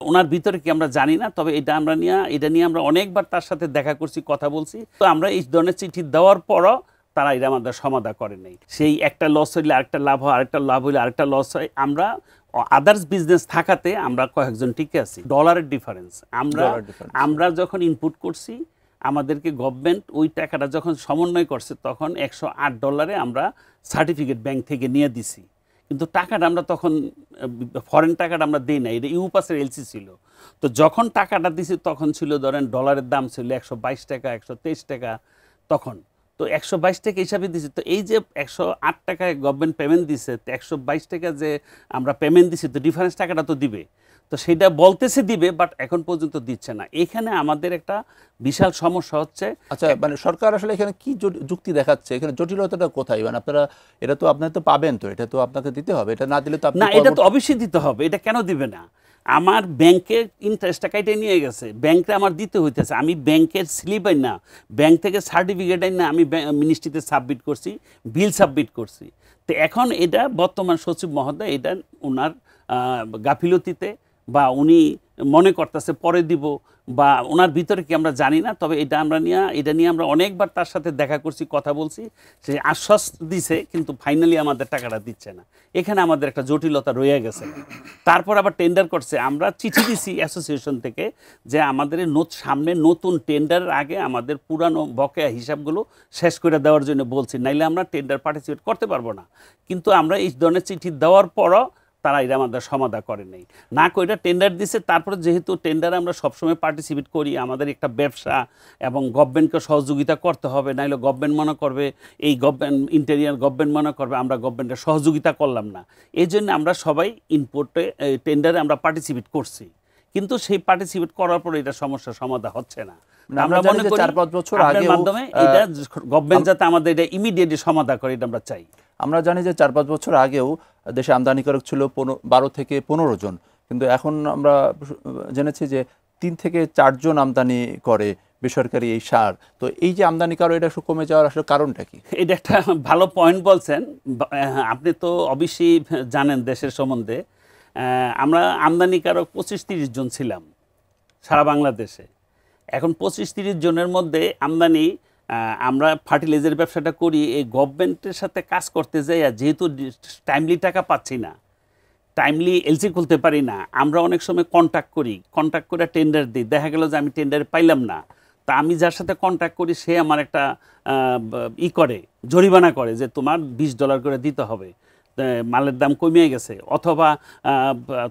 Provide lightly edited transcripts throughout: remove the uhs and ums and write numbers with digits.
ওনার ভিতরে কি আমরা জানি না, তবে এটা নিয়ে আমরা অনেকবার তার সাথে দেখা করছি, কথা বলছি। তো আমরা এই ধরনের চিঠি দেওয়ার পরও তারা এটা আমাদের সমাধান করে নাই। সেই একটা লস হইলে আরেকটা লাভ হয়, আরেকটা লাভ হইলে আরেকটা লস হয়। আমরা আদার্স বিজনেস থাকাতে আমরা কয়েকজন টিকে আছি। ডলারের ডিফারেন্স আমরা যখন ইনপুট করছি, আমাদেরকে গভর্নমেন্ট ওই টাকাটা যখন সমন্বয় করছে তখন $108 আমরা সার্টিফিকেট ব্যাংক থেকে নিয়ে দিছি। কিন্তু টাকাটা আমরা তখন ফরেন টাকাটা আমরা দিই না, এটা ইউপাসের এলসি ছিল। তো যখন টাকাটা দিছি তখন ছিল ধরেন ডলারের দাম ছিল 122 টাকা, 123 টাকা তখন। তো 122 টাকা হিসাবে দিছি। তো এই যে 108 টাকায় গভর্নমেন্ট পেমেন্ট দিছে, তো 122 টাকা যে আমরা পেমেন্ট দিছি, তো ডিফারেন্স টাকাটা তো দিবে। তো সেটা বলতেছে দিবে, বাট এখন পর্যন্ত দিচ্ছে না। এখানে আমাদের একটা বিশাল সমস্যা হচ্ছে। আচ্ছা, মানে সরকার আসলে এখানে কি যুক্তি দেখাচ্ছে, এখানে জটিলতাটা কোথায়? মানে আপনারা এটা তো আপনারা তো পাবেন, তো এটা তো আপনাকে দিতে হবে, এটা না দিলে তো আপনি না, এটা তো অবশ্যই দিতে হবে। এটা কেন দিবে না? আমার ব্যাংকের ইন্টারেস্টটা কাইটে নিয়ে গেছে, ব্যাংকে আমার দিতে হইতেছে। আমি ব্যাংকের স্লিপ আই না, ব্যাংক থেকে সার্টিফিকেট আই না, আমি মিনিস্ট্রিতে সাবমিট করছি, বিল সাবমিট করছি। তো এখন এটা বর্তমান সচিব মহোদয় এটা ওনার গাফিলতিতে বা উনি মনে করতেছে পরে দিব, বা ওনার ভিতরে কি আমরা জানি না, তবে এটা নিয়ে আমরা অনেকবার তার সাথে দেখা করছি, কথা বলছি। সে আশ্বাস দিছে, কিন্তু ফাইনালি আমাদের টাকাটা দিচ্ছে না। এখানে আমাদের একটা জটিলতা রয়ে গেছে। তারপর আবার টেন্ডার করছে, আমরা চিঠি দিছি অ্যাসোসিয়েশন থেকে যে আমাদের সামনে নতুন টেন্ডারের আগে আমাদের পুরানো বকেয়া হিসাবগুলো শেষ করে দেওয়ার জন্য বলছি, নাইলে আমরা টেন্ডার পার্টিসিপেট করতে পারবো না। কিন্তু আমরা এই ধরনের চিঠি দেওয়ার পরও তারা এটা আমাদের সমাধান করে নেই, না কইটা টেন্ডার দিছে। তারপরে যেহেতু টেন্ডারে আমরা সবসময় পার্টিসিপেট করি, আমাদের একটা ব্যবসা এবং গভর্নমেন্টকে সহযোগিতা করতে হবে, নাইলে গভর্নমেন্ট মনে করবে এই ইন্টেরিয়ার গভর্নমেন্ট মনে করবে আমরা গভর্নমেন্টের সহযোগিতা করলাম না। এই জন্য আমরা সবাই টেন্ডারে আমরা পার্টিসিপেট করছি, কিন্তু সেই পার্টিসিপেট করার পরে এটা সমস্যার সমাধান হচ্ছে না। আমরা মনে করি 4-5 বছর আগে মাধ্যমে এটা গভর্নমেন্ট যাতে আমাদের এটা ইমিডিয়েটলি সমাধান করে, এটা আমরা চাই। আমরা জানি যে 4-5 বছর আগেও দেশে আমদানিকারক ছিল 12 থেকে 15 জন, কিন্তু এখন আমরা জেনেছি যে 3 থেকে 4 জন আমদানি করে বেসরকারি এই সার। তো এই যে আমদানিকারক এটা কমে যাওয়ার আসলে কারণটা কি? এটা একটা ভালো পয়েন্ট বলছেন। আপনি তো অবশ্যই জানেন দেশের সম্বন্ধে। আমরা আমদানিকারক 25-30 জন ছিলাম সারা বাংলাদেশে। এখন 25-30 জনের মধ্যে আমদানি, আমরা ফার্টিলাইজার ব্যবসাটা করি, এই গভর্নমেন্টের সাথে কাজ করতে যাই, যেহেতু টাইমলি টাকা পাচ্ছি না, টাইমলি এলসি খুলতে পারি না, আমরা অনেক সময় কন্ট্যাক্ট করে টেন্ডার দিই। দেখা গেল যে আমি টেন্ডারে পাইলাম না, তা আমি যার সাথে কন্ট্যাক্ট করি সে আমার একটা জরিমানা করে যে তোমার $20 করে দিতে হবে, মালের দাম কমিয়ে গেছে, অথবা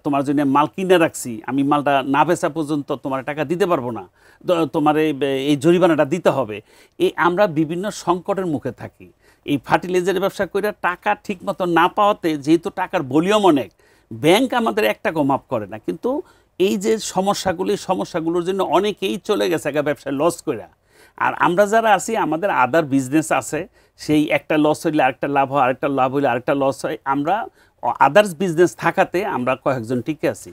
তোমার জন্য মাল কিনে রাখছি, আমি মালটা না বেচা পর্যন্ত তোমার টাকা দিতে পারবো না, তোমার এই জরিমানাটা দিতে হবে। আমরা বিভিন্ন সংকটের মুখে থাকি। এই ফার্টিলাইজারের ব্যবসা করে টাকা ঠিকমতো না পাওয়াতে, যেহেতু টাকার ভলিউম অনেক, ব্যাংক আমাদের 1 টাকাও মাফ করে না। কিন্তু এই যে সমস্যাগুলোর জন্য অনেকেই চলে গেছে ব্যবসায় লস করে। আর আমরা যারা আছি, আমাদের আদার বিজনেস আছে, সেই একটা লস হইলে আরেকটা লাভ হয়, আরেকটা লাভ হইলে আরেকটা লস হয়। আমরা আদার্স বিজনেস থাকাতে আমরা কয়েকজন টিকে আছি।